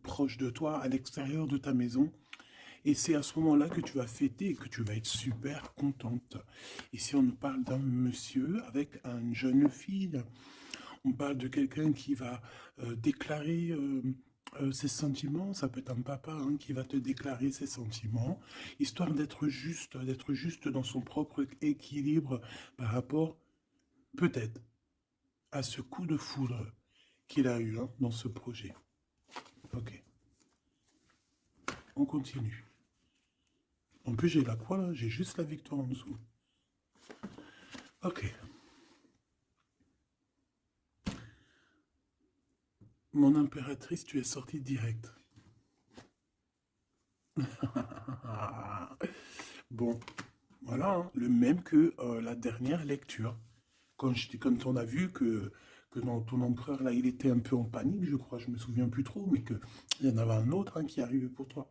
proche de toi, à l'extérieur de ta maison. Et c'est à ce moment-là que tu vas fêter et que tu vas être super contente. Ici, on nous parle d'un monsieur avec une jeune fille. On parle de quelqu'un qui va déclarer ses sentiments. Ça peut être un papa hein, qui va te déclarer ses sentiments, histoire d'être juste dans son propre équilibre par rapport, peut-être, à ce coup de foudre qu'il a eu hein, dans ce projet. Ok, on continue. En plus, j'ai la croix là, j'ai juste la victoire en dessous. Ok. Mon impératrice, tu es sortie direct. Bon, voilà, hein, le même que la dernière lecture. Quand on a vu que dans ton empereur, là, il était un peu en panique, je crois, je me souviens plus trop, mais qu'il y en avait un autre hein, qui arrivait pour toi.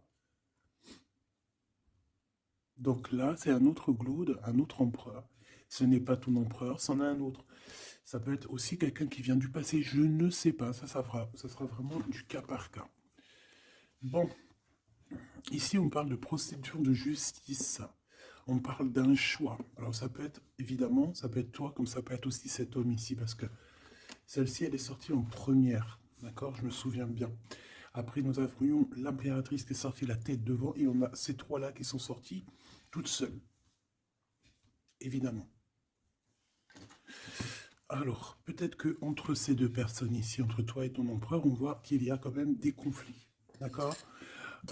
Donc là, c'est un autre Glaude, un autre empereur. Ce n'est pas ton empereur, c'en est un autre. Ça peut être aussi quelqu'un qui vient du passé, je ne sais pas, ça sera vraiment du cas par cas. Bon, ici on parle de procédure de justice, on parle d'un choix. Alors ça peut être, évidemment, ça peut être toi, comme ça peut être aussi cet homme ici, parce que celle-ci, elle est sortie en première, d'accord, je me souviens bien. Après, nous avions l'impératrice qui est sortie la tête devant, et on a ces trois-là qui sont sortis toutes seules, évidemment. Alors, peut-être que entre ces deux personnes ici, entre toi et ton empereur, on voit qu'il y a quand même des conflits. D'accord.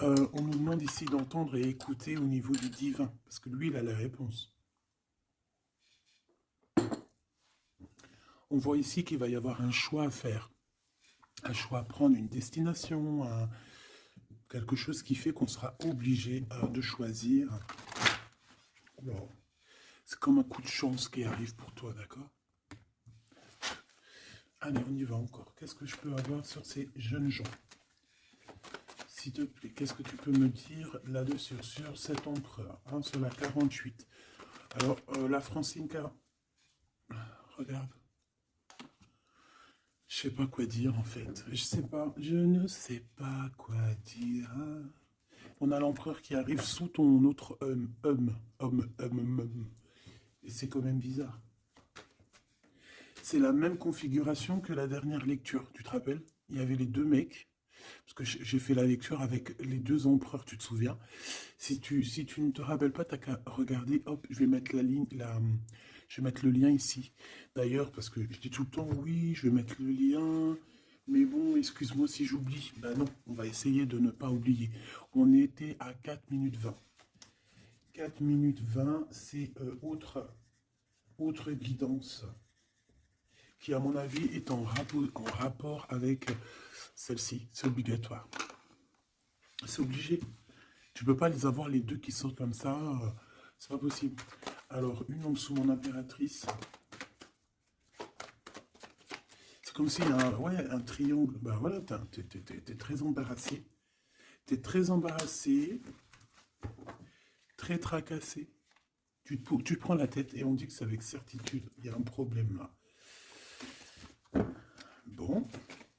On nous demande ici d'entendre et écouter au niveau du divin, parce que lui, il a la réponse. On voit ici qu'il va y avoir un choix à faire, un choix à prendre, une destination, quelque chose qui fait qu'on sera obligé de choisir. C'est comme un coup de chance qui arrive pour toi, d'accord. Allez, on y va encore. Qu'est-ce que je peux avoir sur ces jeunes gens? S'il te plaît, qu'est-ce que tu peux me dire là-dessus, sur cet empereur, hein, sur la 48? Alors, la Francine, regarde. Je sais pas quoi dire en fait. Je ne sais pas quoi dire. On a l'empereur qui arrive sous ton autre homme. Et c'est quand même bizarre. C'est la même configuration que la dernière lecture, tu te rappelles? Il y avait les deux mecs, parce que j'ai fait la lecture avec les deux empereurs, tu te souviens? Si tu ne te rappelles pas, t'as qu'à regarder, hop, je vais mettre je vais mettre le lien ici. D'ailleurs, parce que je dis tout le temps, oui, je vais mettre le lien, mais bon, excuse-moi si j'oublie. Ben non, on va essayer de ne pas oublier. On était à 4 minutes 20. 4 minutes 20, c'est autre guidance qui, à mon avis, est en rapport avec celle-ci. C'est obligatoire. C'est obligé. Tu peux pas les avoir les deux qui sortent comme ça. C'est pas possible. Alors, une en dessous, mon impératrice. C'est comme s'il y a un triangle. Ben voilà, t'es très embarrassé. T'es très embarrassé, très tracassé. Tu te prends la tête et on dit que c'est avec certitude. Il y a un problème là. Bon.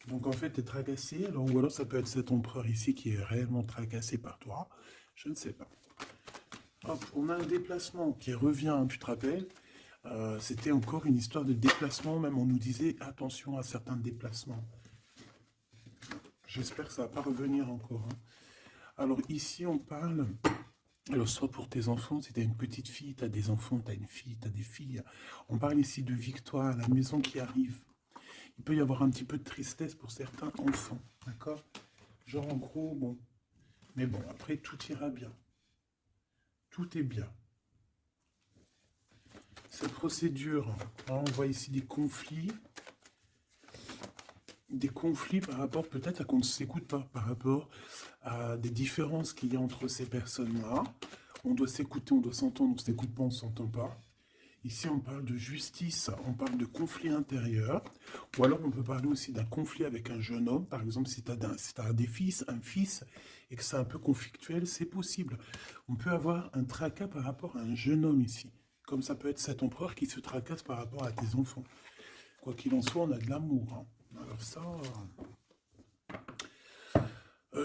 Donc en fait, t'es tracassé. Alors, ou alors ça peut être cet empereur ici qui est réellement tracassé par toi. Je ne sais pas. Hop, on a un déplacement qui revient, tu te rappelles? C'était encore une histoire de déplacement, même on nous disait attention à certains déplacements. J'espère que ça ne va pas revenir encore. Hein. Alors ici on parle, alors soit pour tes enfants, si tu as une petite fille, tu as des enfants, tu as une fille, tu as des filles. On parle ici de victoire, la maison qui arrive. Il peut y avoir un petit peu de tristesse pour certains enfants, d'accord? Genre en gros, bon. Mais bon, après tout ira bien. Tout est bien. Cette procédure, hein, on voit ici des conflits par rapport peut-être à qu'on ne s'écoute pas, par rapport à des différences qu'il y a entre ces personnes-là. On doit s'écouter, on doit s'entendre, on ne s'écoute pas, on ne s'entend pas. Ici, on parle de justice, on parle de conflit intérieur, ou alors on peut parler aussi d'un conflit avec un jeune homme. Par exemple, si tu as des fils, un fils, et que c'est un peu conflictuel, c'est possible. On peut avoir un tracas par rapport à un jeune homme ici. Comme ça peut être cet empereur qui se tracasse par rapport à tes enfants. Quoi qu'il en soit, on a de l'amour. Hein. Alors ça,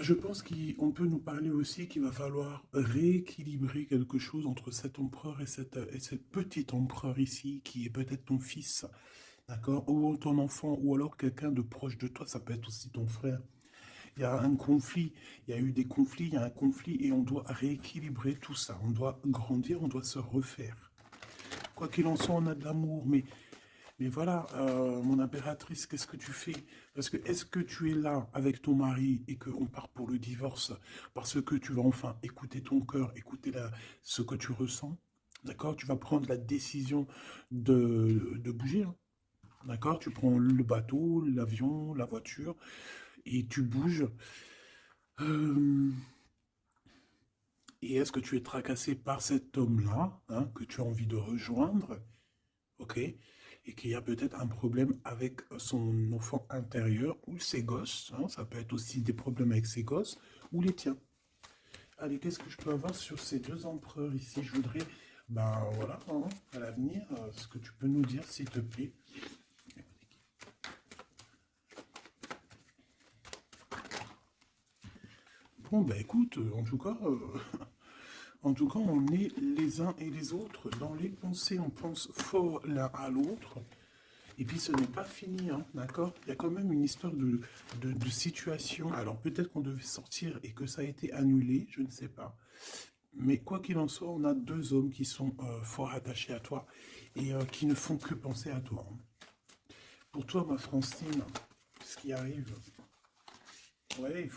Je pense qu'on peut nous parler aussi qu'il va falloir rééquilibrer quelque chose entre cet empereur et cette petite empereur ici, qui est peut-être ton fils, d'accord, ou ton enfant, ou alors quelqu'un de proche de toi, ça peut être aussi ton frère. Il y a un conflit, il y a eu des conflits, il y a un conflit, et on doit rééquilibrer tout ça. On doit grandir, on doit se refaire. Quoi qu'il en soit, on a de l'amour, mais voilà, mon impératrice, qu'est-ce que tu fais? Parce que est-ce que tu es là avec ton mari et qu'on part pour le divorce parce que tu vas enfin écouter ton cœur, écouter ce que tu ressens? D'accord? Tu vas prendre la décision de bouger, hein. D'accord? Tu prends le bateau, l'avion, la voiture et tu bouges. Euh, et est-ce que tu es tracassé par cet homme-là, hein, que tu as envie de rejoindre? Ok? Et qu'il y a peut-être un problème avec son enfant intérieur ou ses gosses, hein, ça peut être aussi des problèmes avec ses gosses ou les tiens. Allez, qu'est-ce que je peux avoir sur ces deux empereurs ici? Je voudrais, ben voilà, hein, à l'avenir, ce que tu peux nous dire, s'il te plaît. Bon, ben écoute, en tout cas, on est les uns et les autres dans les pensées, on pense fort l'un à l'autre. Et puis ce n'est pas fini, hein, d'accord? Il y a quand même une histoire de situation. Alors peut-être qu'on devait sortir et que ça a été annulé, je ne sais pas. Mais quoi qu'il en soit, on a deux hommes qui sont fort attachés à toi et qui ne font que penser à toi, hein. Pour toi, ma Francine, ce qui arrive, ouais, il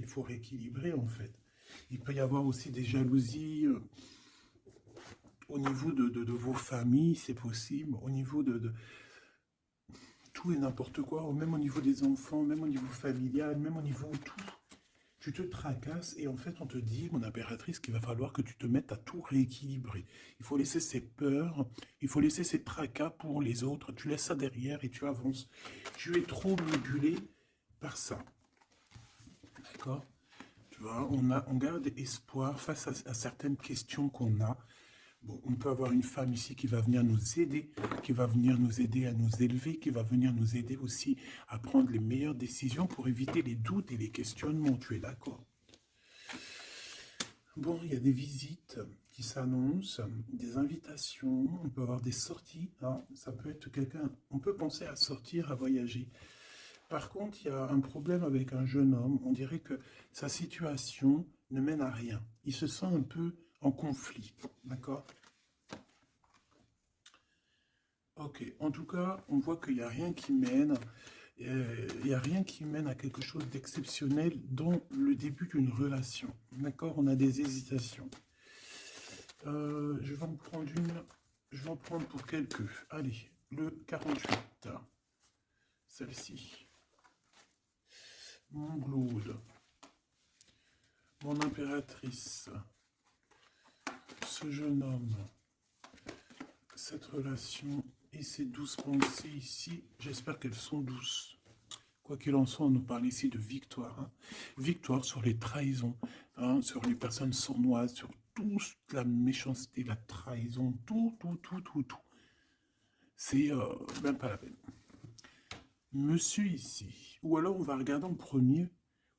faut rééquilibrer en fait. Il peut y avoir aussi des jalousies au niveau de vos familles, c'est possible, au niveau de tout et n'importe quoi, même au niveau des enfants, même au niveau familial, même au niveau de tout. Tu te tracasses et en fait on te dit, mon impératrice, qu'il va falloir que tu te mettes à tout rééquilibrer. Il faut laisser ces peurs, il faut laisser ces tracas pour les autres, tu laisses ça derrière et tu avances. Tu es trop manipulé par ça, d'accord? Tu vois, on garde espoir face à certaines questions qu'on a. Bon, on peut avoir une femme ici qui va venir nous aider, qui va venir nous aider à nous élever, qui va venir nous aider aussi à prendre les meilleures décisions pour éviter les doutes et les questionnements. Tu es d'accord? Bon, il y a des visites qui s'annoncent, des invitations, on peut avoir des sorties, hein. Ça peut être quelqu'un, on peut penser à sortir, à voyager. Par contre, il y a un problème avec un jeune homme. On dirait que sa situation ne mène à rien. Il se sent un peu en conflit, d'accord? Ok, en tout cas, on voit qu'il n'y a rien qui mène, il n'y a rien qui mène à quelque chose d'exceptionnel dans le début d'une relation. D'accord? On a des hésitations. Je vais en prendre une, je vais en prendre pour quelques. Allez, le 48, celle-ci. Mon Glaude, mon impératrice, ce jeune homme, cette relation et ces douces pensées ici, j'espère qu'elles sont douces. Quoi qu'il en soit, on nous parle ici de victoire, hein. Victoire sur les trahisons, hein, sur les personnes sournoises, sur toute la méchanceté, la trahison, tout, tout, tout, tout, tout. C'est même pas la peine. Monsieur ici, ou alors on va regarder en premier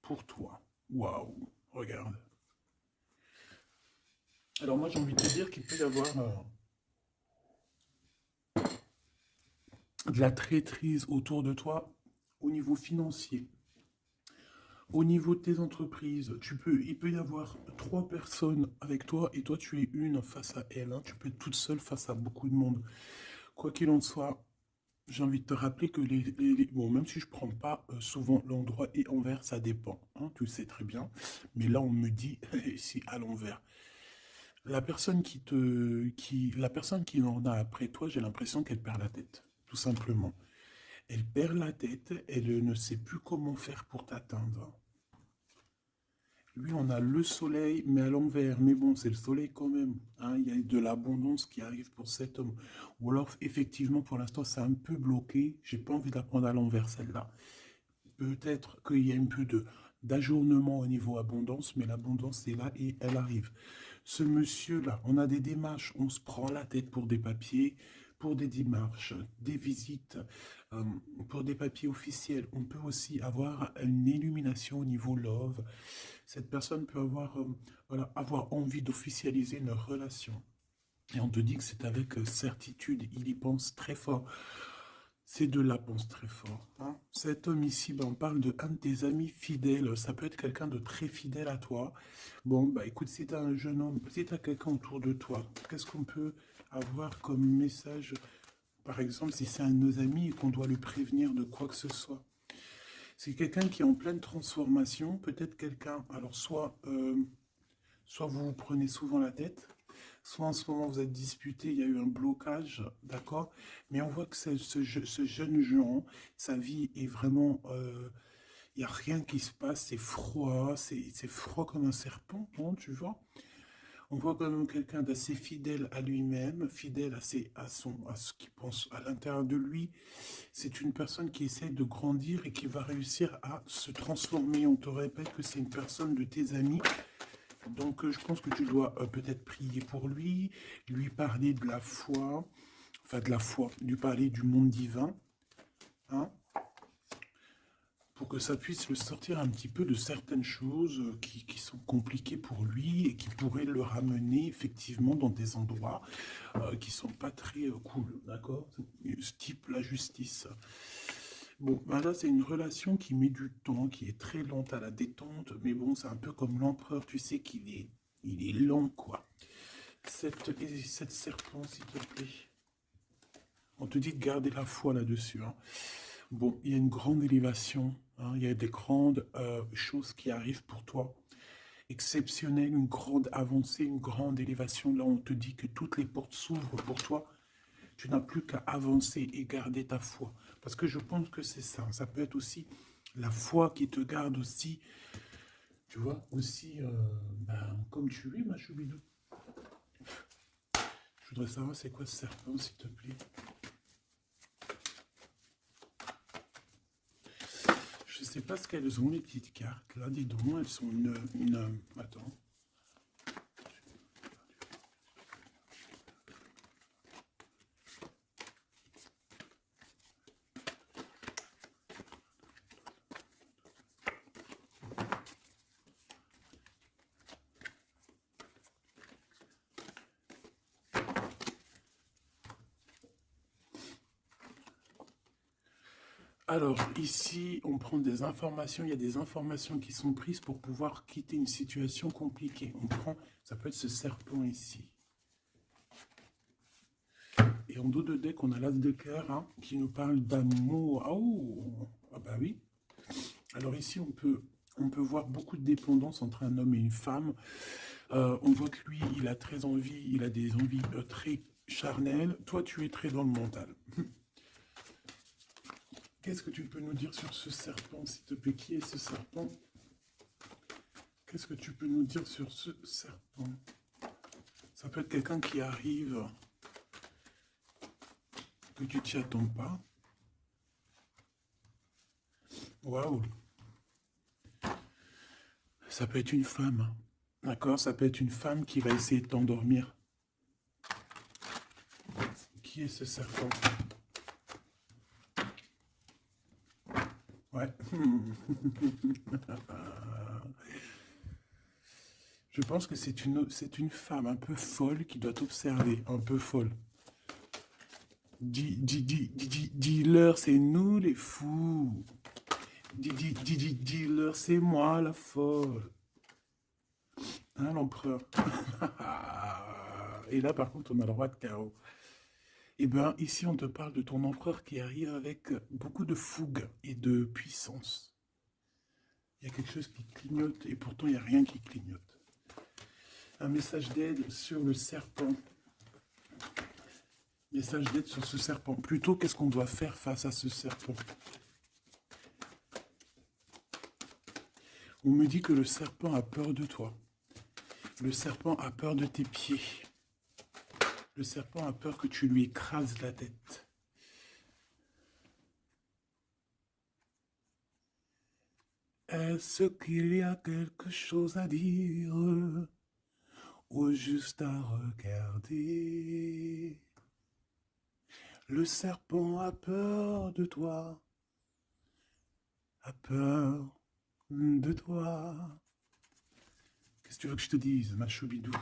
pour toi. Waouh, regarde. Alors moi j'ai envie de te dire qu'il peut y avoir de la traîtrise autour de toi au niveau financier. Au niveau de tes entreprises, il peut y avoir trois personnes avec toi et toi tu es une face à elle, hein. Tu peux être toute seule face à beaucoup de monde. Quoi qu'il en soit, j'ai envie de te rappeler que bon, même si je prends pas souvent l'endroit et envers, ça dépend, hein, tu le sais très bien. Mais là on me dit c'est à l'envers. La personne qui en a après toi, j'ai l'impression qu'elle perd la tête, tout simplement. Elle perd la tête, elle ne sait plus comment faire pour t'atteindre. Lui, on a le soleil, mais à l'envers. Mais bon, c'est le soleil quand même, hein. Il y a de l'abondance qui arrive pour cet homme. Ou alors, effectivement, pour l'instant, c'est un peu bloqué. J'ai pas envie de la prendre à l'envers, celle-là. Peut-être qu'il y a un peu d'ajournement au niveau abondance, mais l'abondance est là et elle arrive. Ce monsieur-là, on a des démarches, on se prend la tête pour des papiers, pour des démarches, des visites, euh, pour des papiers officiels. On peut aussi avoir une illumination au niveau love. Cette personne peut avoir, voilà, avoir envie d'officialiser une relation. Et on te dit que c'est avec certitude, il y pense très fort. Ces deux-là pensent très fort, hein. Cet homme ici, ben, on parle de un de tes amis fidèles. Ça peut être quelqu'un de très fidèle à toi. Bon, bah écoute, si tu as un jeune homme, si tu as quelqu'un autour de toi, qu'est-ce qu'on peut avoir comme message? Par exemple, si c'est un de nos amis et qu'on doit le prévenir de quoi que ce soit. C'est quelqu'un qui est en pleine transformation, peut-être quelqu'un, alors soit vous vous prenez souvent la tête, soit en ce moment vous êtes disputé, il y a eu un blocage, d'accord? Mais on voit que ce jeune Jean, sa vie est vraiment, il n'y a rien qui se passe, c'est froid, c'est froid comme un serpent, hein, tu vois? On voit quand même quelqu'un d'assez fidèle à lui-même, fidèle à ce qu'il pense à l'intérieur de lui. C'est une personne qui essaie de grandir et qui va réussir à se transformer. On te répète que c'est une personne de tes amis. Donc, je pense que tu dois peut-être prier pour lui parler de la foi, enfin de la foi, lui parler du monde divin, hein, pour que ça puisse le sortir un petit peu de certaines choses qui sont compliquées pour lui et qui pourraient le ramener effectivement dans des endroits qui sont pas très cool, d'accord? Type la justice. Bon, ben là, c'est une relation qui met du temps, qui est très lente à la détente, mais bon, c'est un peu comme l'empereur, tu sais il est lent, quoi. Cette serpent, s'il te plaît. On te dit de garder la foi là-dessus, hein. Bon, il y a une grande élévation, hein, il y a des grandes choses qui arrivent pour toi. Exceptionnelles, une grande avancée, une grande élévation. Là, on te dit que toutes les portes s'ouvrent pour toi. Tu n'as plus qu'à avancer et garder ta foi. Parce que je pense que c'est ça. Ça peut être aussi la foi qui te garde aussi, tu vois, aussi, ben, comme tu es, ma choubidou. Je voudrais savoir c'est quoi ce serpent, s'il te plaît. Je sais pas ce qu'elles ont, les petites cartes. Là, dis donc, elles sont Attends. Alors, ici, on prend des informations. Il y a des informations qui sont prises pour pouvoir quitter une situation compliquée. On prend, ça peut être ce serpent ici. Et en dos de deck, on a l'as de cœur, hein, qui nous parle d'amour. Oh, ah bah oui. Alors ici, on peut voir beaucoup de dépendance entre un homme et une femme. On voit que lui, il a très envie, il a des envies très charnelles. Toi, tu es très dans le mental. Qu'est-ce que tu peux nous dire sur ce serpent, s'il te plaît? Qui est ce serpent? Qu'est-ce que tu peux nous dire sur ce serpent? Ça peut être quelqu'un qui arrive, que tu t'y attends pas. Waouh! Ça peut être une femme. D'accord? Ça peut être une femme qui va essayer de t'endormir. Qui est ce serpent? Ouais. Je pense que c'est une femme un peu folle qui doit t'observer, un peu folle. Dis-leur, c'est nous les fous. Dis-leur, c'est moi la folle. Hein, l'empereur? Et là, par contre, on a le roi de carreau. Eh bien, ici, on te parle de ton empereur qui arrive avec beaucoup de fougue et de puissance. Il y a quelque chose qui clignote et pourtant, il n'y a rien qui clignote. Un message d'aide sur le serpent. Message d'aide sur ce serpent. Plutôt, qu'est-ce qu'on doit faire face à ce serpent? On me dit que le serpent a peur de toi. Le serpent a peur de tes pieds. Le serpent a peur que tu lui écrases la tête. Est-ce qu'il y a quelque chose à dire ou juste à regarder? Le serpent a peur de toi, a peur de toi. Qu'est-ce que tu veux que je te dise, ma choubidou?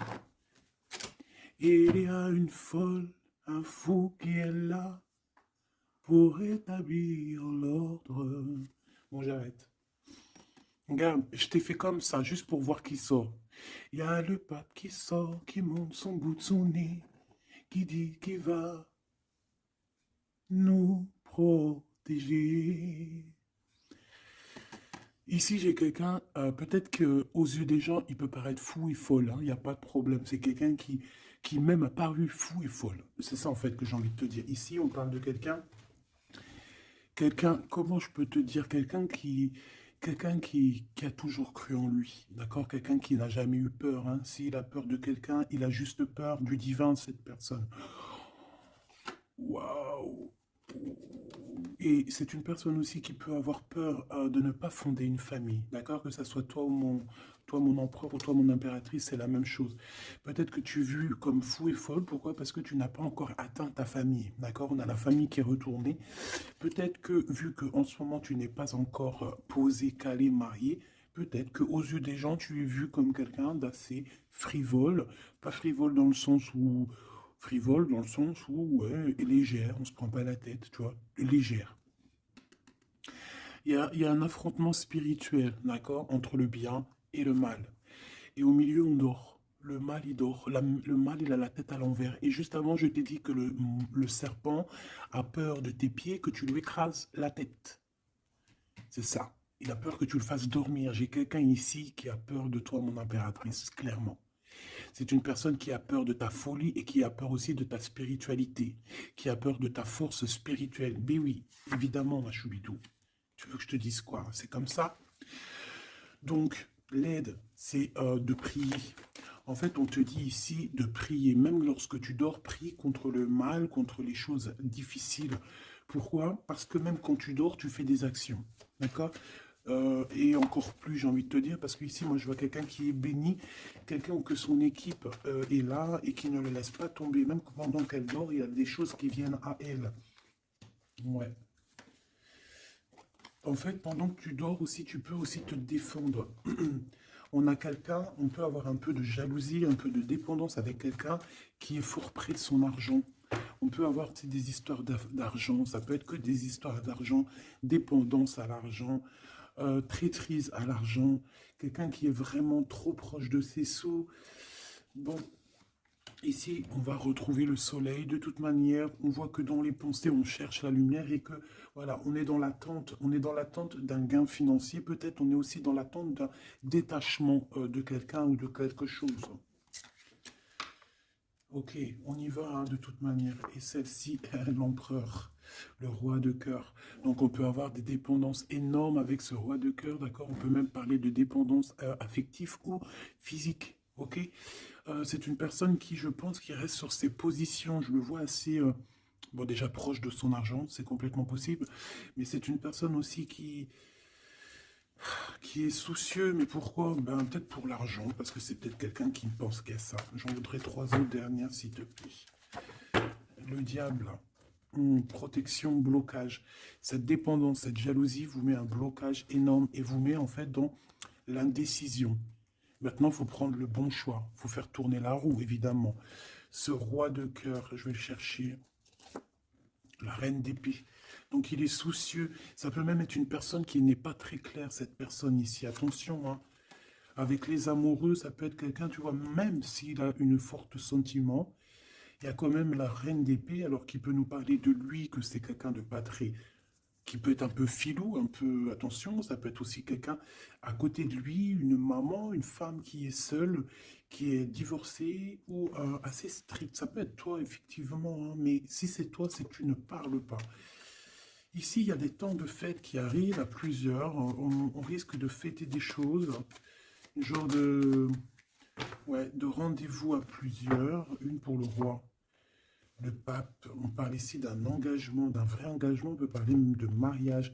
Il y a une folle, un fou qui est là pour établir l'ordre. Bon, j'arrête. Regarde, je t'ai fait comme ça, juste pour voir qui sort. Il y a le pape qui sort, qui monte son bout de son nez, qui dit qu'il va nous protéger. Ici, j'ai quelqu'un, peut-être qu'aux yeux des gens, il peut paraître fou et folle, hein, il n'y a pas de problème. C'est quelqu'un qui même a paru fou et folle. C'est ça, en fait, que j'ai envie de te dire. Ici, on parle de quelqu'un, comment je peux te dire, quelqu'un qui a toujours cru en lui, d'accord? Quelqu'un qui n'a jamais eu peur, hein. S'il a peur de quelqu'un, il a juste peur du divin, cette personne. Waouh! Et c'est une personne aussi qui peut avoir peur de ne pas fonder une famille, d'accord? Que ça soit toi mon empereur ou toi mon impératrice, c'est la même chose. Peut-être que tu es vu comme fou et folle, pourquoi? Parce que tu n'as pas encore atteint ta famille, d'accord? On a la famille qui est retournée. Peut-être que vu que en ce moment tu n'es pas encore posé, calé, marié, peut-être qu'aux yeux des gens tu es vu comme quelqu'un d'assez frivole, pas frivole dans le sens où frivole dans le sens où, ouais, légère, on se prend pas la tête, tu vois, légère. Il y a un affrontement spirituel, d'accord, entre le bien et le mal. Et au milieu, on dort. Le mal, il dort. Le mal, il a la tête à l'envers. Et juste avant, je t'ai dit que le serpent a peur de tes pieds, que tu lui écrases la tête. C'est ça. Il a peur que tu le fasses dormir. J'ai quelqu'un ici qui a peur de toi, mon impératrice, clairement. C'est une personne qui a peur de ta folie et qui a peur aussi de ta spiritualité, qui a peur de ta force spirituelle. Mais oui, évidemment, ma choubidou. Tu veux que je te dise quoi? C'est comme ça. Donc, l'aide, c'est de prier. En fait, on te dit ici de prier. Même lorsque tu dors, prie contre le mal, contre les choses difficiles. Pourquoi? Parce que même quand tu dors, tu fais des actions. D'accord? Et encore plus, j'ai envie de te dire, parce qu'ici, moi, je vois quelqu'un qui est béni, quelqu'un que son équipe est là et qui ne le laisse pas tomber. Même pendant qu'elle dort, il y a des choses qui viennent à elle. Ouais. En fait, pendant que tu dors aussi, tu peux aussi te défendre. On a quelqu'un, on peut avoir un peu de jalousie, un peu de dépendance avec quelqu'un qui est fort près de son argent. On peut avoir des histoires d'argent, ça peut être que des histoires d'argent, dépendance à l'argent, traîtrise à l'argent, quelqu'un qui est vraiment trop proche de ses sous. Bon, ici, on va retrouver le soleil. De toute manière, on voit que dans les pensées, on cherche la lumière et que, voilà, on est dans l'attente d'un gain financier. Peut-être on est aussi dans l'attente d'un détachement de quelqu'un ou de quelque chose. Ok, on y va hein, de toute manière. Et celle-ci, l'empereur, le roi de cœur. Donc on peut avoir des dépendances énormes avec ce roi de cœur, d'accord? On peut même parler de dépendance affective ou physique, ok? C'est une personne qui, je pense, qui reste sur ses positions. Je le vois assez, bon déjà proche de son argent, c'est complètement possible. Mais c'est une personne aussi qui est soucieux, mais pourquoi? Ben, peut-être pour l'argent, parce que c'est peut-être quelqu'un qui ne pense qu'à ça. J'en voudrais trois autres dernières, s'il te plaît. Le diable, protection, blocage. Cette dépendance, cette jalousie vous met un blocage énorme et vous met en fait dans l'indécision. Maintenant, il faut prendre le bon choix. Il faut faire tourner la roue, évidemment. Ce roi de cœur, je vais le chercher. La reine d'épée. Donc il est soucieux. Ça peut même être une personne qui n'est pas très claire, cette personne ici. Attention, hein. Avec les amoureux, ça peut être quelqu'un, tu vois, même s'il a une forte sentiment, il y a quand même la reine d'épée, alors qu'il peut nous parler de lui, que c'est quelqu'un de pas très qui peut être un peu filou, un peu, attention, ça peut être aussi quelqu'un à côté de lui, une maman, une femme qui est seule, qui est divorcée ou assez stricte. Ça peut être toi, effectivement, hein, mais si c'est toi, c'est que tu ne parles pas. Ici, il y a des temps de fête qui arrivent à plusieurs. On risque de fêter des choses, genre de, ouais, de rendez-vous à plusieurs, une pour le roi. Le pape, on parle ici d'un engagement, d'un vrai engagement, on peut parler même de mariage.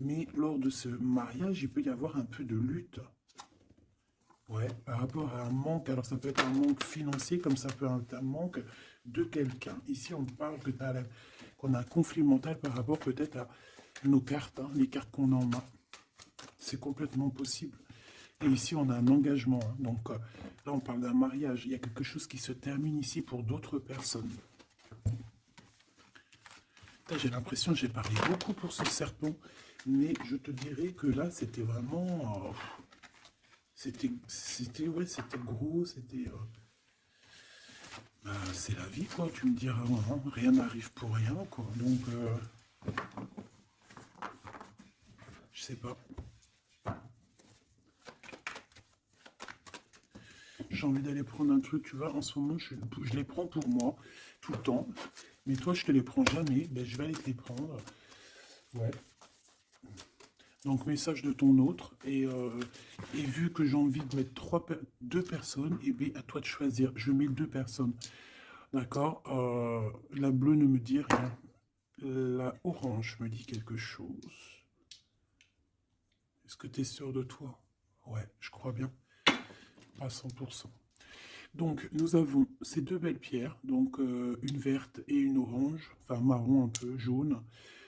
Mais lors de ce mariage, il peut y avoir un peu de lutte. Ouais, par rapport à un manque, alors ça peut être un manque financier, comme ça peut être un manque de quelqu'un. Ici, on parle que qu'on a un conflit mental par rapport peut-être à nos cartes, hein, les cartes qu'on en a. C'est complètement possible. Et ici, on a un engagement, hein. Donc là, on parle d'un mariage. Il y a quelque chose qui se termine ici pour d'autres personnes. Là, j'ai l'impression que j'ai parlé beaucoup pour ce serpent, mais je te dirais que là, c'était vraiment... ouais, c'était gros, c'était... bah, c'est la vie, quoi, tu me diras, hein, rien n'arrive pour rien, quoi. Donc, je sais pas. J'ai envie d'aller prendre un truc, tu vois, en ce moment, je les prends pour moi, tout le temps. Mais toi, je te les prends jamais, ben, je vais aller te les prendre. Ouais. Donc, message de ton autre. Et vu que j'ai envie de mettre deux personnes, et bien, à toi de choisir. Je mets deux personnes. D'accord. La bleue ne me dit rien. La orange me dit quelque chose. Est-ce que tu es sûr de toi? Ouais, je crois bien. À 100%. Donc, nous avons ces deux belles pierres, donc une verte et une orange, enfin marron un peu, jaune.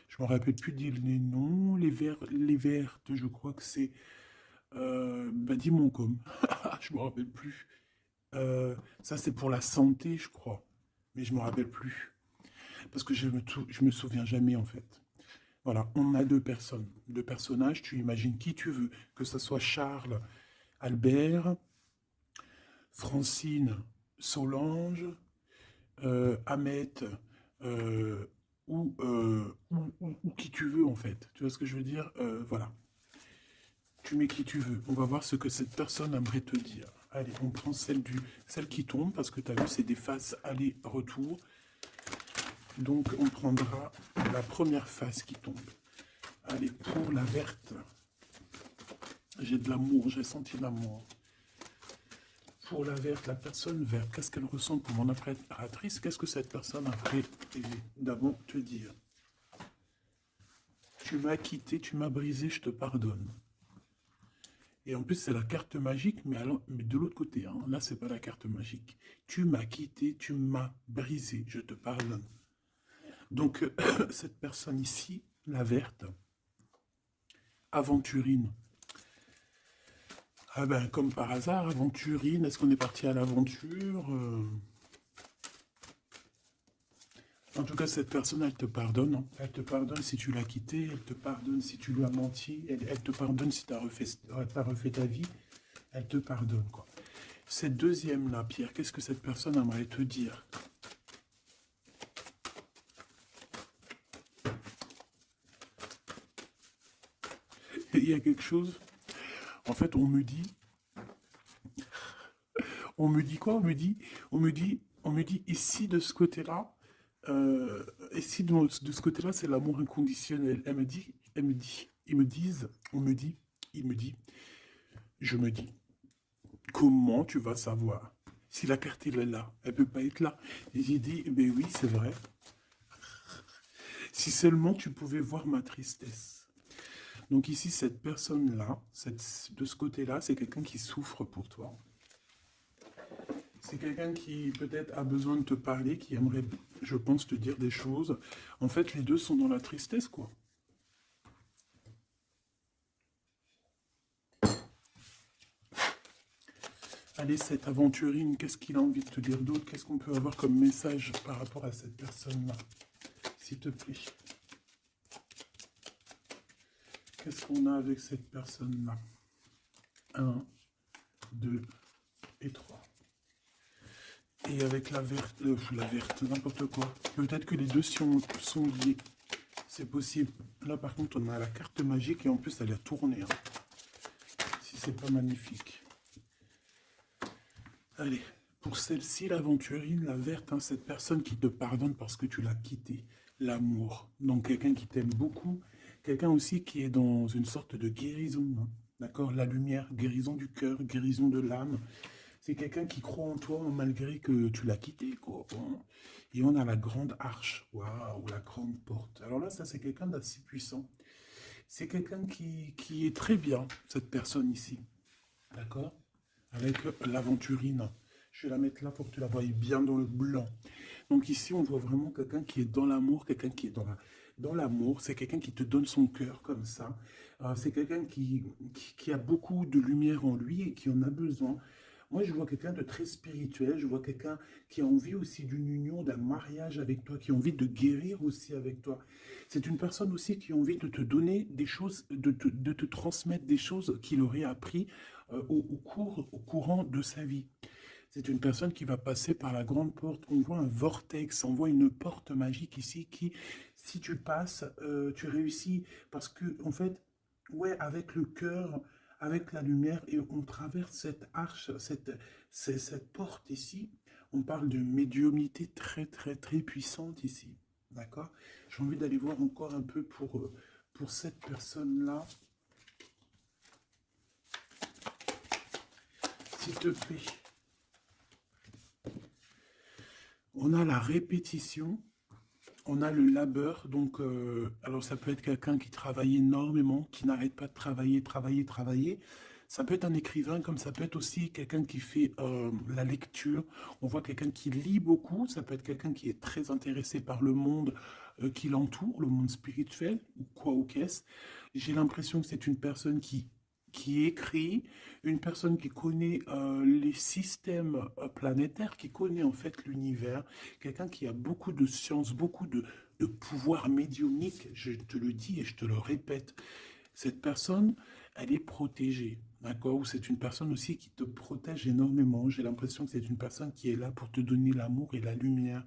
Je me rappelle plus dire les noms. Les vertes, je crois que c'est bah, Dimoncom. Je me rappelle plus. Ça, c'est pour la santé, je crois. Mais je me rappelle plus. Parce que je me souviens jamais, en fait. Voilà, on a deux personnes, deux personnages. Tu imagines qui tu veux, que ce soit Charles, Albert, Francine, Solange, Ahmet, euh, ou qui tu veux, en fait. Tu vois ce que je veux dire? Voilà. Tu mets qui tu veux. On va voir ce que cette personne aimerait te dire. Allez, on prend celle qui tombe, parce que tu as vu, c'est des faces aller-retour. Donc, on prendra la première face qui tombe. Allez, pour la verte. J'ai de l'amour, j'ai senti l'amour. Pour la verte, la personne verte, qu'est-ce qu'elle ressent pour mon impératrice? Qu'est-ce que cette personne aimerait évidemment te dire? Tu m'as quitté, tu m'as brisé, je te pardonne. Et en plus, c'est la carte magique, mais de l'autre côté. Hein. Là, c'est pas la carte magique. Tu m'as quitté, tu m'as brisé, je te pardonne. Donc, cette personne ici, la verte, aventurine. Ah ben, comme par hasard, aventurine, est-ce qu'on est parti à l'aventure? En tout cas, cette personne, elle te pardonne. Hein. Elle te pardonne si tu l'as quitté, elle te pardonne si tu lui as menti, elle te pardonne si tu as refait ta vie, elle te pardonne, quoi. Cette deuxième-là, Pierre, qu'est-ce que cette personne aimerait te dire? Il y a quelque chose, en fait, on me dit quoi? On me dit, ici, de ce côté-là, ici, de ce côté-là, c'est l'amour inconditionnel. Ils me disent, on me dit, il me dit, je me dis, comment tu vas savoir? Si la carte elle est là, elle peut pas être là. Et j'ai dit, ben oui, c'est vrai. Si seulement tu pouvais voir ma tristesse. Donc ici, cette personne-là, de ce côté-là, c'est quelqu'un qui souffre pour toi. C'est quelqu'un qui peut-être a besoin de te parler, qui aimerait, je pense, te dire des choses. En fait, les deux sont dans la tristesse, quoi. Allez, cette aventurine, qu'est-ce qu'il a envie de te dire d'autre? Qu'est-ce qu'on peut avoir comme message par rapport à cette personne-là? S'il te plaît. Qu'est-ce qu'on a avec cette personne-là? 1, 2 et 3. Et avec la verte, n'importe quoi. Peut-être que les deux sont liés. C'est possible. Là, par contre, on a la carte magique et en plus, elle est tournée. Hein. Si c'est pas magnifique. Allez, pour celle-ci, l'aventurine, la verte, hein, cette personne qui te pardonne parce que tu l'as quitté. L'amour. Donc, quelqu'un qui t'aime beaucoup. Quelqu'un aussi qui est dans une sorte de guérison. Hein. D'accord? La lumière, guérison du cœur, guérison de l'âme. C'est quelqu'un qui croit en toi malgré que tu l'as quitté, quoi. Et on a la grande arche, waouh, la grande porte. Alors là, ça, c'est quelqu'un d'assez puissant. C'est quelqu'un qui est très bien, cette personne ici. D'accord? avec l'aventurine. Je vais la mettre là pour que tu la voyes bien dans le blanc. Donc ici, on voit vraiment quelqu'un qui est dans l'amour, quelqu'un qui est dans l'amour. C'est quelqu'un qui te donne son cœur comme ça. C'est quelqu'un qui a beaucoup de lumière en lui et qui en a besoin. Moi, je vois quelqu'un de très spirituel. Je vois quelqu'un qui a envie aussi d'une union, d'un mariage avec toi, qui a envie de guérir aussi avec toi. C'est une personne aussi qui a envie de te donner des choses, de te transmettre des choses qu'il aurait appris au courant de sa vie. C'est une personne qui va passer par la grande porte. On voit un vortex, on voit une porte magique ici qui, si tu passes, tu réussis. Parce que, en fait, ouais, avec le cœur, avec la lumière, et on traverse cette arche, cette porte ici. On parle de médiumnité très, très, très puissante ici. D'accord? J'ai envie d'aller voir encore un peu pour cette personne-là. S'il te plaît. On a la répétition, on a le labeur, donc alors ça peut être quelqu'un qui travaille énormément, qui n'arrête pas de travailler. Ça peut être un écrivain, comme ça peut être aussi quelqu'un qui fait la lecture. On voit quelqu'un qui lit beaucoup, ça peut être quelqu'un qui est très intéressé par le monde qui l'entoure, le monde spirituel, ou quoi ou qu'est-ce. J'ai l'impression que c'est une personne qui écrit, une personne qui connaît les systèmes planétaires, qui connaît en fait l'univers, quelqu'un qui a beaucoup de science, beaucoup de pouvoir médiumnique, je te le dis et je te le répète. Cette personne, elle est protégée, d'accord? Ou c'est une personne aussi qui te protège énormément. J'ai l'impression que c'est une personne qui est là pour te donner l'amour et la lumière,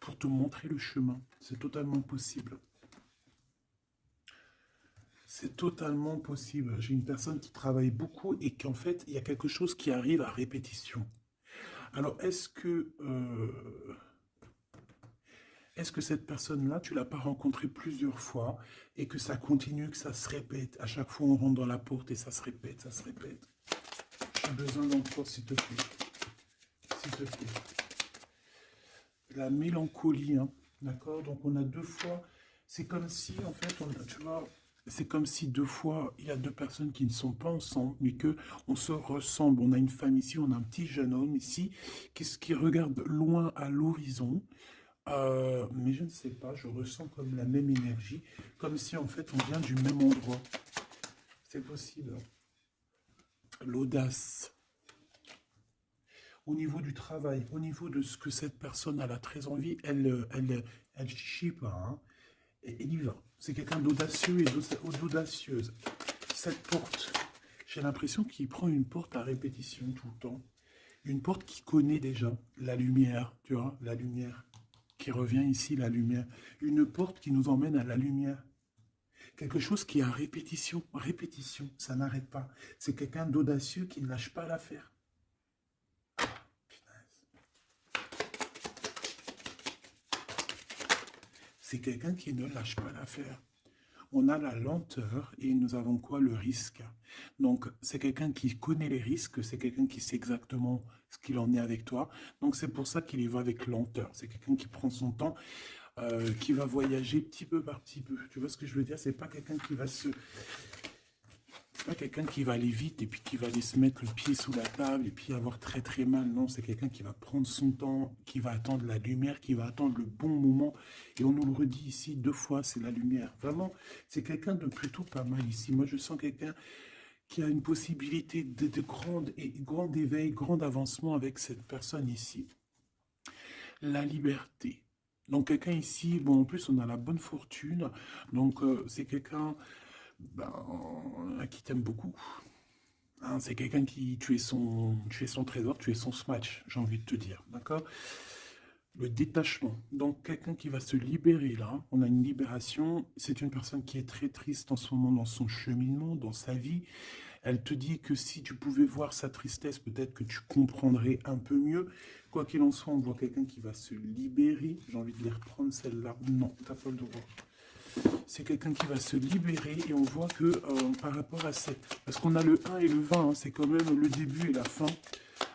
pour te montrer le chemin. C'est totalement possible. C'est totalement possible. J'ai une personne qui travaille beaucoup et qu'en fait, il y a quelque chose qui arrive à répétition. Alors, est-ce que cette personne-là, tu l'as pas rencontrée plusieurs fois et que ça continue, que ça se répète? À chaque fois, on rentre dans la porte et ça se répète, ça se répète. J'ai besoin d'encore, s'il te plaît. S'il te plaît. La mélancolie, hein. D'accord? Donc, on a deux fois. C'est comme si, en fait, tu vois, c'est comme si deux fois, il y a deux personnes qui ne sont pas ensemble, mais que on se ressemble. On a une femme ici, on a un petit jeune homme ici, qui regarde loin à l'horizon. Mais je ne sais pas, je ressens comme la même énergie, comme si en fait on vient du même endroit. C'est possible. L'audace. Au niveau du travail, au niveau de ce que cette personne elle a très envie, elle chie pas, hein. Et il y va. C'est quelqu'un d'audacieux et d'audacieuse. Cette porte, j'ai l'impression qu'il prend une porte à répétition tout le temps. Une porte qu'il connaît déjà. La lumière, tu vois, la lumière. Qui revient ici, la lumière. Une porte qui nous emmène à la lumière. Quelque chose qui est à répétition. Répétition, ça n'arrête pas. C'est quelqu'un d'audacieux qui ne lâche pas l'affaire. C'est quelqu'un qui ne lâche pas l'affaire. On a la lenteur et nous avons quoi? Le risque. Donc, c'est quelqu'un qui connaît les risques, c'est quelqu'un qui sait exactement ce qu'il en est avec toi. Donc, c'est pour ça qu'il y va avec lenteur. C'est quelqu'un qui prend son temps, qui va voyager petit peu par petit peu. Tu vois ce que je veux dire? C'est pas quelqu'un qui va se... C'est pas quelqu'un qui va aller vite et puis qui va aller se mettre le pied sous la table et puis avoir très très mal. Non, c'est quelqu'un qui va prendre son temps, qui va attendre la lumière, qui va attendre le bon moment. Et on nous le redit ici deux fois, c'est la lumière. Vraiment, c'est quelqu'un de plutôt pas mal ici. Moi, je sens quelqu'un qui a une possibilité de grand éveil, grand avancement avec cette personne ici. La liberté. Donc quelqu'un ici, bon en plus on a la bonne fortune, donc c'est quelqu'un ben, qui t'aime beaucoup. Hein, c'est quelqu'un qui, tu es son trésor, tu es son smash, j'ai envie de te dire, d'accord? Le détachement, donc quelqu'un qui va se libérer là, on a une libération, c'est une personne qui est très triste en ce moment dans son cheminement, dans sa vie. Elle te dit que si tu pouvais voir sa tristesse, peut-être que tu comprendrais un peu mieux. Quoi qu'il en soit, on voit quelqu'un qui va se libérer. J'ai envie de les reprendre, celle-là. Non, t'as pas le droit. C'est quelqu'un qui va se libérer et on voit que par rapport à cette... Parce qu'on a le 1 et le 20, hein, c'est quand même le début et la fin.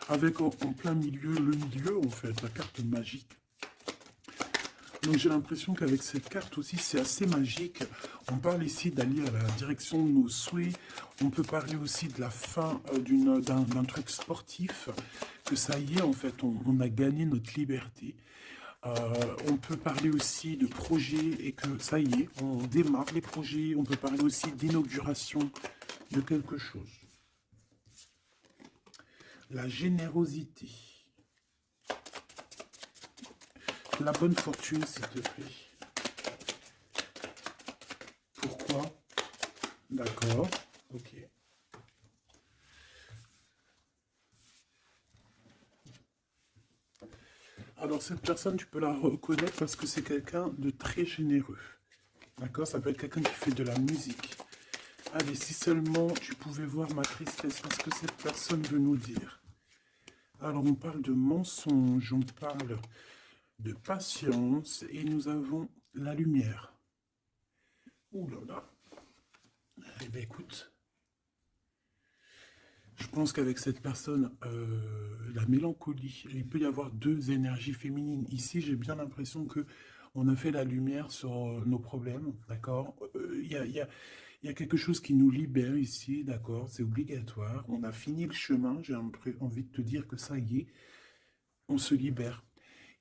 Avec en plein milieu, le milieu, en fait, la carte magique. Donc j'ai l'impression qu'avec cette carte aussi, c'est assez magique. On parle ici d'aller à la direction de nos souhaits. On peut parler aussi de la fin d'un truc sportif. Que ça y est, en fait, on a gagné notre liberté. On peut parler aussi de projets et que ça y est, on démarre les projets. On peut parler aussi d'inauguration de quelque chose. La générosité. La bonne fortune, s'il te plaît. Pourquoi? D'accord, ok. Alors, cette personne, tu peux la reconnaître parce que c'est quelqu'un de très généreux. D'accord? Ça peut être quelqu'un qui fait de la musique. Allez, si seulement tu pouvais voir ma tristesse, parce que cette personne veut nous dire. Alors, on parle de mensonge, on parle de patience, et nous avons la lumière. Ouh là là. Eh bien, écoute, je pense qu'avec cette personne, la mélancolie, il peut y avoir deux énergies féminines. Ici, j'ai bien l'impression que on a fait la lumière sur nos problèmes, d'accord? Il y a quelque chose qui nous libère ici, d'accord? C'est obligatoire. On a fini le chemin. J'ai envie de te dire que ça y est, on se libère.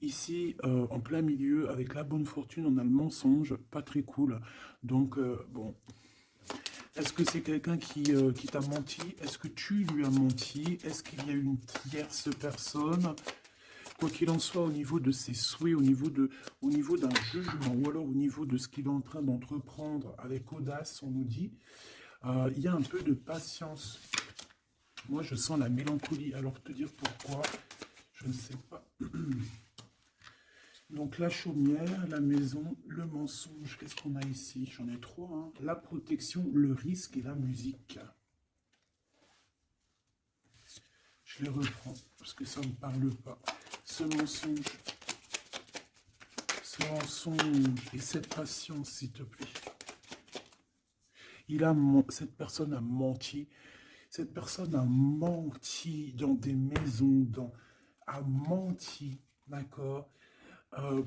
Ici, en plein milieu, avec la bonne fortune, on a le mensonge, pas très cool. Donc, bon, est-ce que c'est quelqu'un qui t'a menti? Est-ce que tu lui as menti? Est-ce qu'il y a une tierce personne? Quoi qu'il en soit, au niveau de ses souhaits, au niveau d'un jugement, ou alors au niveau de ce qu'il est en train d'entreprendre avec audace, on nous dit, il y a un peu de patience. Moi, je sens la mélancolie. Alors, te dire pourquoi, je ne sais pas. Donc, la chaumière, la maison, le mensonge. Qu'est-ce qu'on a ici? J'en ai trois. Hein. La protection, le risque et la musique. Je les reprends parce que ça ne me parle pas. Ce mensonge et cette patience, s'il te plaît. Cette personne a menti. Cette personne a menti dans des maisons, a menti, d'accord,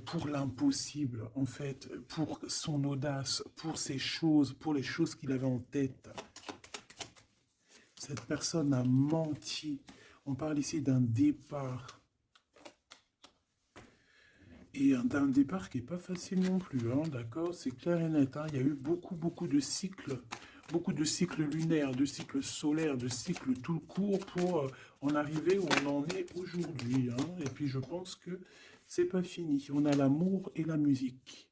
pour l'impossible, en fait, pour son audace, pour ses choses, pour les choses qu'il avait en tête. Cette personne a menti. On parle ici d'un départ. Et d'un départ qui n'est pas facile non plus, hein, d'accord? C'est clair et net. Hein, il y a eu beaucoup de cycles lunaires, de cycles solaires, de cycles tout court pour en arriver où on en est aujourd'hui. Hein. Et puis je pense que c'est pas fini. On a l'amour et la musique.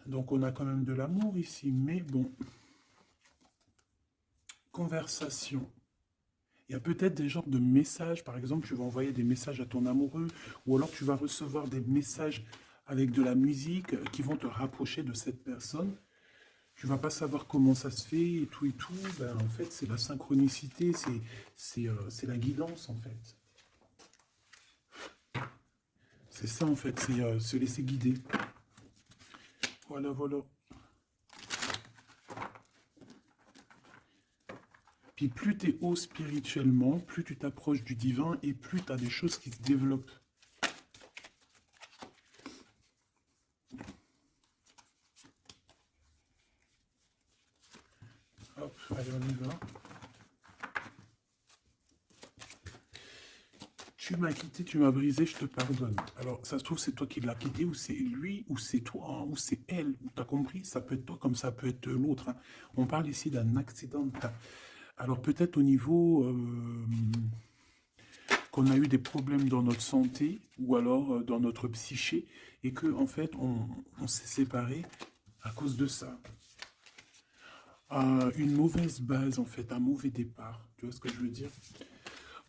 Donc on a quand même de l'amour ici, mais bon. Conversation. Il y a peut-être des genres de messages, par exemple, tu vas envoyer des messages à ton amoureux, ou alors tu vas recevoir des messages avec de la musique qui vont te rapprocher de cette personne. Tu vas pas savoir comment ça se fait et tout. Ben, en fait, c'est la synchronicité, c'est la guidance, en fait. C'est ça, en fait, c'est se laisser guider. Voilà, voilà. Puis plus tu es haut spirituellement, plus tu t'approches du divin et plus tu as des choses qui se développent. Hop, allez, on y va. Tu m'as quitté, tu m'as brisé, je te pardonne. Alors, ça se trouve, c'est toi qui l'as quitté, ou c'est lui, ou c'est toi, hein, ou c'est elle. Tu as compris? Ça peut être toi comme ça peut être l'autre. Hein. On parle ici d'un accident. Alors, peut-être au niveau qu'on a eu des problèmes dans notre santé, ou alors dans notre psyché, et que en fait, on s'est séparés à cause de ça. Une mauvaise base, en fait, un mauvais départ. Tu vois ce que je veux dire?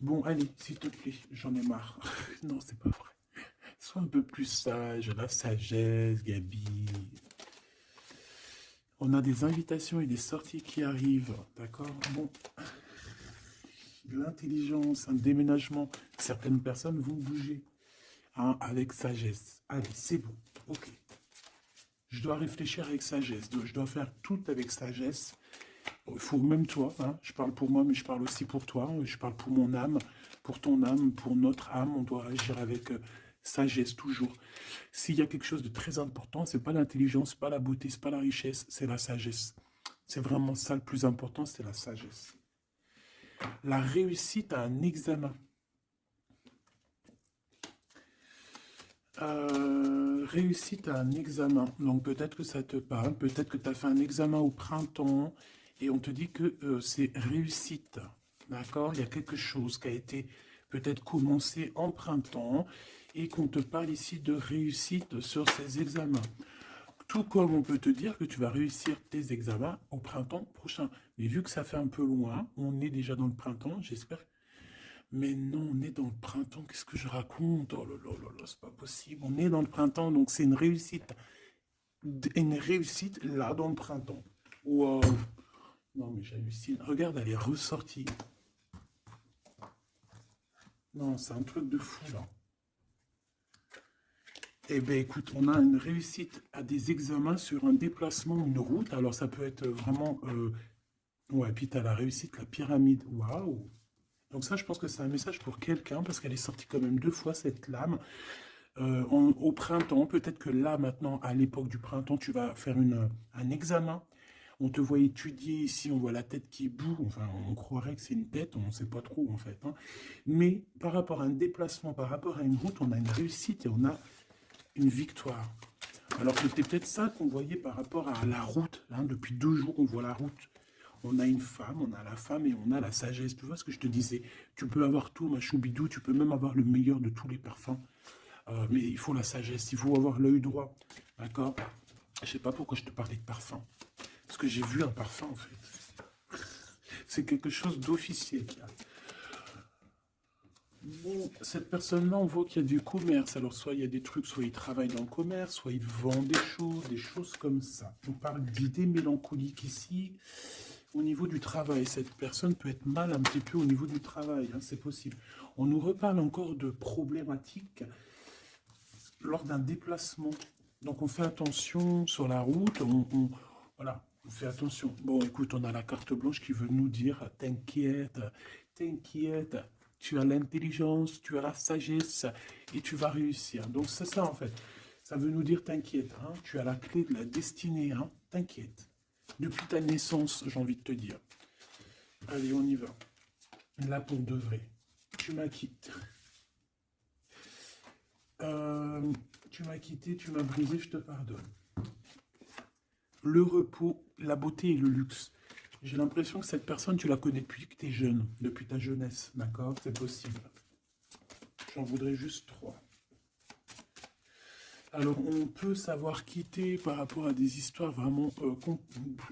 Bon, allez, s'il te plaît, j'en ai marre. Non, c'est pas vrai. Sois un peu plus sage, la sagesse, Gabi. On a des invitations et des sorties qui arrivent, d'accord? Bon, l'intelligence, un déménagement. Certaines personnes vont bouger hein, avec sagesse. Allez, c'est bon, ok. Je dois réfléchir avec sagesse, je dois faire tout avec sagesse. Il faut même toi, hein, je parle pour moi, mais je parle aussi pour toi, je parle pour mon âme, pour ton âme, pour notre âme, on doit agir avec Sagesse, toujours. S'il y a quelque chose de très important, c'est pas l'intelligence, pas la beauté, c'est pas la richesse, c'est la sagesse. C'est vraiment ça le plus important, c'est la sagesse. La réussite à un examen. Réussite à un examen. Donc peut-être que ça te parle, peut-être que tu as fait un examen au printemps et on te dit que c'est réussite. D'accord? Il y a quelque chose qui a été peut-être commencé en printemps et qu'on te parle ici de réussite sur ces examens. Tout comme on peut te dire que tu vas réussir tes examens au printemps prochain. Mais vu que ça fait un peu loin, on est déjà dans le printemps, j'espère. Mais non, on est dans le printemps, qu'est-ce que je raconte? Oh là là là là, c'est pas possible. On est dans le printemps, donc c'est une réussite. Une réussite là dans le printemps. Wow. Non mais j'hallucine. Regarde, elle est ressortie. Non, c'est un truc de fou là. Eh bien, écoute, on a une réussite à des examens sur un déplacement, une route. Alors, ça peut être vraiment... Ouais, puis tu as la réussite, la pyramide. Waouh! Donc ça, je pense que c'est un message pour quelqu'un, parce qu'elle est sortie quand même 2 fois, cette lame. Au printemps, peut-être que là, maintenant, à l'époque du printemps, tu vas faire un examen. On te voit étudier ici, on voit la tête qui boue. Enfin, on croirait que c'est une tête, on ne sait pas trop, en fait, hein. Mais par rapport à un déplacement, par rapport à une route, on a une réussite et on a une victoire. Alors que c'était peut-être ça qu'on voyait par rapport à la route. Hein. Depuis 2 jours, on voit la route. On a une femme, on a la femme et on a la sagesse. Tu vois ce que je te disais? Tu peux avoir tout, ma choubidou, tu peux même avoir le meilleur de tous les parfums. Mais il faut la sagesse, il faut avoir l'œil droit. D'accord? Je sais pas pourquoi je te parlais de parfum. Parce que j'ai vu un parfum, en fait. C'est quelque chose d'officiel. Bon, cette personne-là, on voit qu'il y a du commerce. Alors, soit il y a des trucs, soit il travaille dans le commerce, soit il vend des choses comme ça. On parle d'idées mélancoliques ici. Au niveau du travail, cette personne peut être mal un petit peu au niveau du travail, hein, c'est possible. On nous reparle encore de problématiques lors d'un déplacement. Donc, on fait attention sur la route, voilà, on fait attention. Bon, écoute, on a la carte blanche qui veut nous dire, t'inquiète, t'inquiète, tu as l'intelligence, tu as la sagesse et tu vas réussir. Donc c'est ça en fait. Ça veut nous dire t'inquiète, hein, tu as la clé de la destinée, hein, t'inquiète. Depuis ta naissance, j'ai envie de te dire. Allez, on y va. Là pour de vrai. Tu m'as quitté. Tu m'as quitté, tu m'as brisé, je te pardonne. Le repos, la beauté et le luxe. J'ai l'impression que cette personne, tu la connais depuis que tu es jeune, depuis ta jeunesse, d'accord? C'est possible. J'en voudrais juste 3. Alors, on peut savoir quitter par rapport à des histoires vraiment,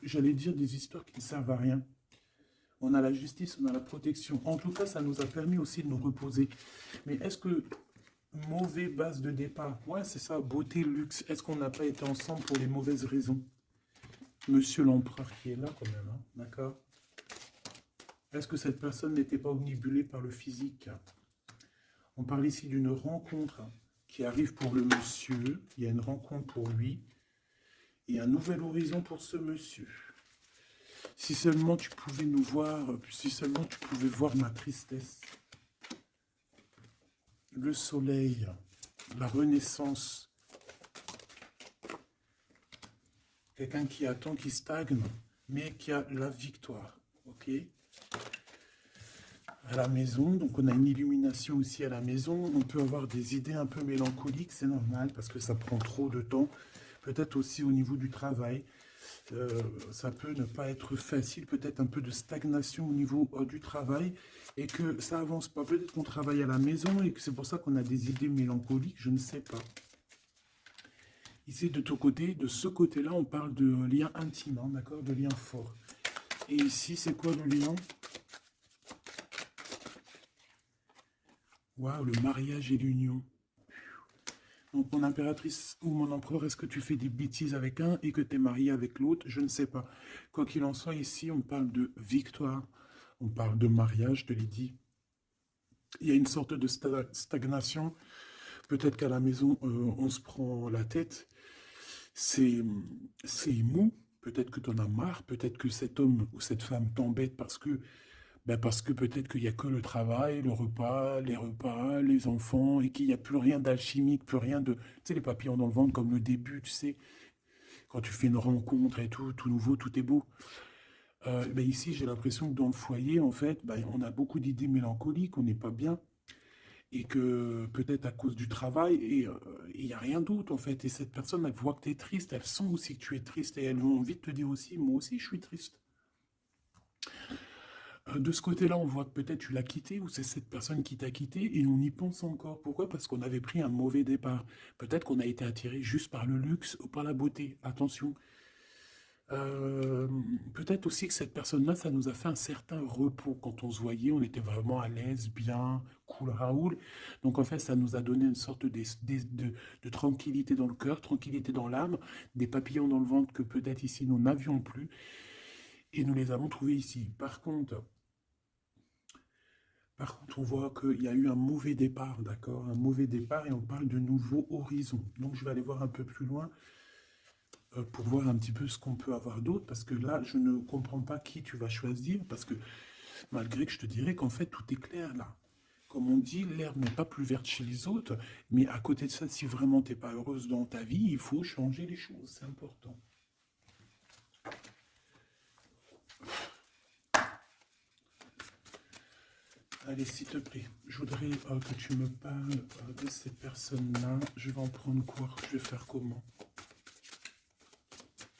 j'allais dire des histoires qui ne servent à rien. On a la justice, on a la protection. En tout cas, ça nous a permis aussi de nous reposer. Mais est-ce que mauvaise base de départ? Ouais, c'est ça, beauté, luxe. Est-ce qu'on n'a pas été ensemble pour les mauvaises raisons? Monsieur l'empereur qui est là quand même, hein, d'accord? Est-ce que cette personne n'était pas omnibulée par le physique? On parle ici d'une rencontre qui arrive pour le monsieur. Il y a une rencontre pour lui. Et un nouvel horizon pour ce monsieur. Si seulement tu pouvais nous voir, si seulement tu pouvais voir ma tristesse. Le soleil, la renaissance. Quelqu'un qui attend, qui stagne, mais qui a la victoire. Ok? À la maison, donc on a une illumination aussi à la maison. On peut avoir des idées un peu mélancoliques, c'est normal, parce que ça prend trop de temps. Peut-être aussi au niveau du travail. Ça peut ne pas être facile, peut-être un peu de stagnation au niveau du travail et que ça avance pas. Peut-être qu'on travaille à la maison et que c'est pour ça qu'on a des idées mélancoliques, je ne sais pas. Ici, de ton côté, de ce côté-là, on parle de lien intime, hein, d'accord, de lien fort. Et ici, c'est quoi le lien? Waouh, le mariage et l'union. Donc, mon impératrice ou mon empereur, est-ce que tu fais des bêtises avec un et que tu es marié avec l'autre? Je ne sais pas. Quoi qu'il en soit, ici, on parle de victoire. On parle de mariage, je te l'ai dit. Il y a une sorte de stagnation. Peut-être qu'à la maison, on se prend la tête. C'est mou. Peut-être que tu en as marre. Peut-être que cet homme ou cette femme t'embête parce que Ben parce que peut-être qu'il n'y a que le travail, le repas, les enfants, et qu'il n'y a plus rien d'alchimique, plus rien de... Tu sais, les papillons dans le ventre, comme le début, tu sais, quand tu fais une rencontre et tout nouveau, tout est beau. Ben ici, j'ai l'impression que dans le foyer, en fait, ben, on a beaucoup d'idées mélancoliques, on n'est pas bien, et que peut-être à cause du travail, et il n'y a rien d'autre, en fait. Et cette personne, elle voit que tu es triste, elle sent aussi que tu es triste, et elles ont envie de te dire aussi, moi aussi, je suis triste. De ce côté-là, on voit que peut-être tu l'as quitté ou c'est cette personne qui t'a quitté et on y pense encore. Pourquoi? Parce qu'on avait pris un mauvais départ. Peut-être qu'on a été attiré juste par le luxe ou par la beauté. Attention. Euh, Peut-être aussi que cette personne-là, ça nous a fait un certain repos. Quand on se voyait, on était vraiment à l'aise, bien, cool, Raoul. Donc en fait, ça nous a donné une sorte de tranquillité dans le cœur, tranquillité dans l'âme, des papillons dans le ventre que peut-être ici nous n'avions plus et nous les avons trouvés ici. Par contre, on voit qu'il y a eu un mauvais départ, d'accord? Un mauvais départ et on parle de nouveaux horizons. Donc je vais aller voir un peu plus loin pour voir un petit peu ce qu'on peut avoir d'autre, parce que là, je ne comprends pas qui tu vas choisir, parce que malgré que je te dirais qu'en fait, tout est clair là. Comme on dit, l'herbe n'est pas plus verte chez les autres, mais à côté de ça, si vraiment tu n'es pas heureuse dans ta vie, il faut changer les choses, c'est important. Allez, s'il te plaît, je voudrais que tu me parles de ces personnes-là. Je vais en prendre quoi? Je vais faire comment?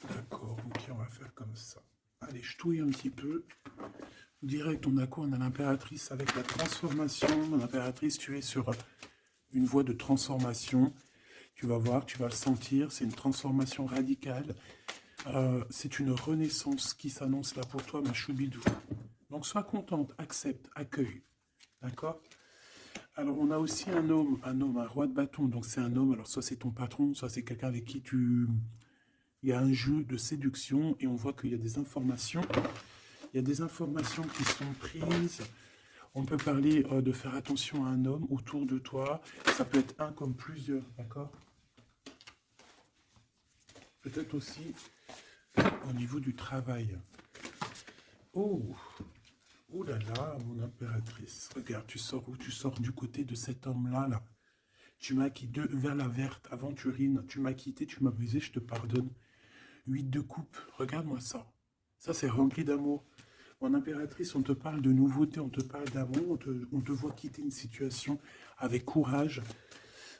D'accord, ok, on va faire comme ça. Allez, je touille un petit peu. Direct, on a quoi? On a l'impératrice avec la transformation. L'impératrice, tu es sur une voie de transformation. Tu vas voir, tu vas le sentir. C'est une transformation radicale. C'est une renaissance qui s'annonce là pour toi, ma choubidou. Donc, sois contente, accepte, accueille. D'accord? Alors, on a aussi un roi de bâton. Donc, c'est un homme. Alors, soit c'est ton patron, soit c'est quelqu'un avec qui il y a un jeu de séduction et on voit qu'il y a des informations. Il y a des informations qui sont prises. On peut parler de faire attention à un homme autour de toi. Ça peut être un comme plusieurs, d'accord? Peut-être aussi au niveau du travail. Oh, oh là là, mon impératrice. Regarde, tu sors où? Tu sors du côté de cet homme-là, là. Tu m'as quitté vers la verte, aventurine. Tu m'as quitté, tu m'as brisé, je te pardonne. 8 de coupe, regarde-moi ça. Ça, c'est rempli d'amour. Mon impératrice, on te parle de nouveauté, on te parle d'amour, on te voit quitter une situation avec courage.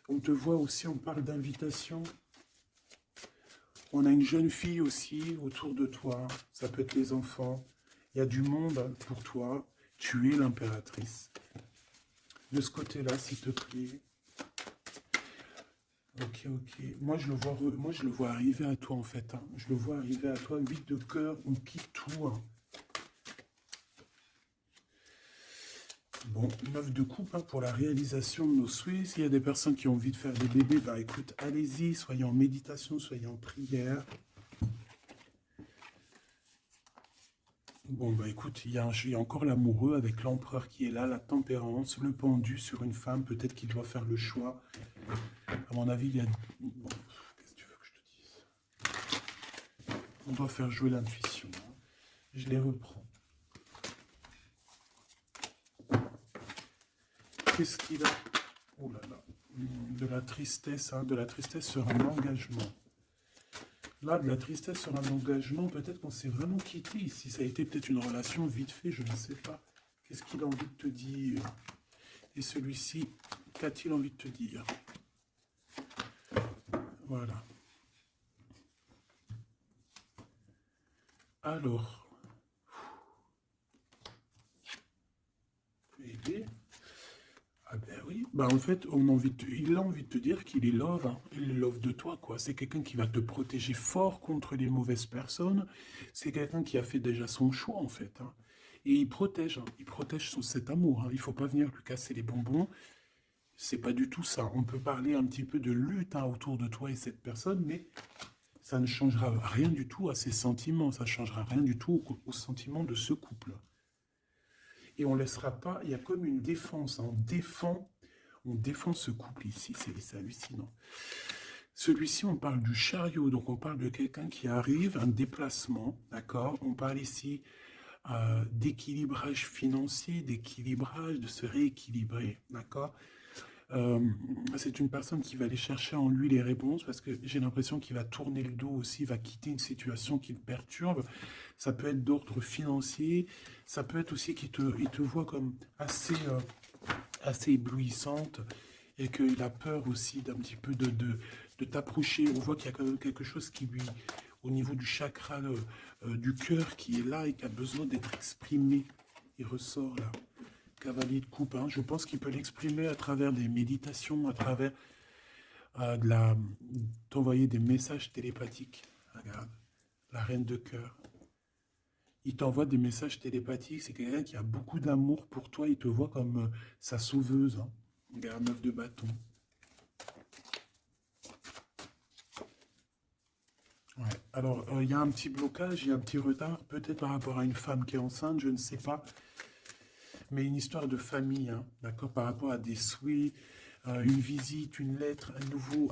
On te voit aussi, on parle d'invitation. On a une jeune fille aussi autour de toi. Ça peut être les enfants. Il y a du monde pour toi. Tu es l'impératrice. De ce côté-là, s'il te plaît. Ok, ok. Moi, je le vois arriver à toi, en fait. Hein. Je le vois arriver à toi. 8 de cœur, on quitte tout. Hein. Bon, 9 de coupe hein, pour la réalisation de nos souhaits. S'il y a des personnes qui ont envie de faire des bébés, bah écoute, allez-y, soyez en méditation, soyez en prière. Bon, bah écoute, il y a encore l'amoureux avec l'empereur qui est là, la tempérance, le pendu sur une femme, peut-être qu'il doit faire le choix. À mon avis, il y a... Bon, qu'est-ce que tu veux que je te dise? On doit faire jouer l'intuition. Hein. Je les reprends. Qu'est-ce qu'il a? Oh là là. De la tristesse, hein, de la tristesse sur un engagement. Là, de la tristesse sur un engagement, peut-être qu'on s'est vraiment quitté ici. Ça a été peut-être une relation vite fait, je ne sais pas. Qu'est-ce qu'il a envie de te dire? Et celui-ci, qu'a-t-il envie de te dire? Voilà. Alors, aider. Ah ben oui, bah en fait, il a envie de te dire qu'il est love, hein. Il est love de toi, quoi. C'est quelqu'un qui va te protéger fort contre les mauvaises personnes. C'est quelqu'un qui a fait déjà son choix, en fait. Hein. Et hein. Il protège cet amour. Hein. Il faut pas venir lui casser les bonbons. C'est pas du tout ça. On peut parler un petit peu de lutte hein, autour de toi et cette personne, mais ça ne changera rien du tout à ses sentiments. Ça ne changera rien du tout aux sentiments de ce couple. Et on ne laissera pas, il y a comme une défense, hein. On défend ce couple ici, c'est hallucinant. Celui-ci, on parle du chariot, donc on parle de quelqu'un qui arrive, un déplacement, d'accord? On parle ici d'équilibrage financier, d'équilibrage, de se rééquilibrer, d'accord? C'est une personne qui va aller chercher en lui les réponses parce que j'ai l'impression qu'il va tourner le dos aussi, va quitter une situation qui le perturbe. Ça peut être d'ordre financier, ça peut être aussi il te voit comme assez éblouissante et qu'il a peur aussi d'un petit peu de t'approcher. On voit qu'il y a quand même quelque chose qui lui, au niveau du chakra du cœur, qui est là et qui a besoin d'être exprimé. Il ressort là. Cavalier de coupe, hein. Je pense qu'il peut l'exprimer à travers des méditations, à travers t'envoyer des messages télépathiques. Regarde, la reine de cœur. Il t'envoie des messages télépathiques. C'est quelqu'un qui a beaucoup d'amour pour toi. Il te voit comme sa sauveuse. Hein. Regarde, 9 de bâton. Ouais. Alors, il y a un petit blocage, il y a un petit retard, peut-être par rapport à une femme qui est enceinte, je ne sais pas. Mais une histoire de famille, hein, d'accord, par rapport à des souhaits, une visite, une lettre,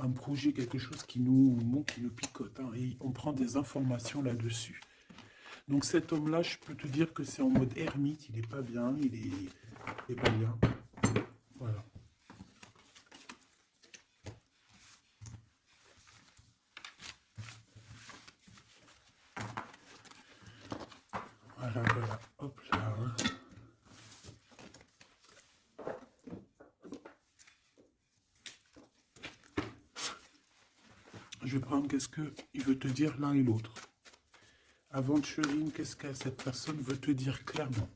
un projet, quelque chose qui nous picote. Hein, et on prend des informations là-dessus. Donc cet homme-là, je peux te dire que c'est en mode ermite, il n'est pas bien, il est pas bien. Voilà. Voilà, voilà. Hop là. Hein. Je vais prendre qu'est-ce qu'il veut te dire l'un et l'autre. Aventurine, qu'est-ce que cette personne veut te dire clairement?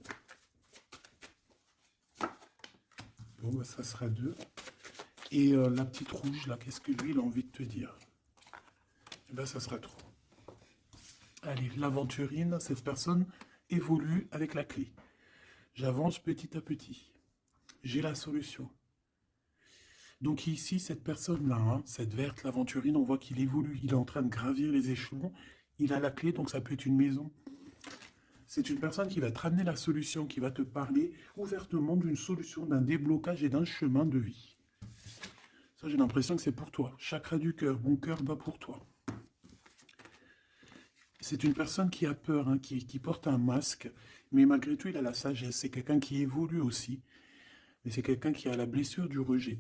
Bon, bah, ça sera 2. Et la petite rouge, là, qu'est-ce que lui, il a envie de te dire? Eh bien, ça sera 3. Allez, l'aventurine, cette personne évolue avec la clé. J'avance petit à petit. J'ai la solution. Donc ici, cette personne-là, hein, cette verte, l'aventurine, on voit qu'il évolue. Il est en train de gravir les échelons. Il a la clé, donc ça peut être une maison. C'est une personne qui va te ramener la solution, qui va te parler ouvertement d'une solution, d'un déblocage et d'un chemin de vie. Ça, j'ai l'impression que c'est pour toi. Chakra du cœur, mon cœur bat pour toi. C'est une personne qui a peur, hein, qui porte un masque, mais malgré tout, il a la sagesse. C'est quelqu'un qui évolue aussi, mais c'est quelqu'un qui a la blessure du rejet.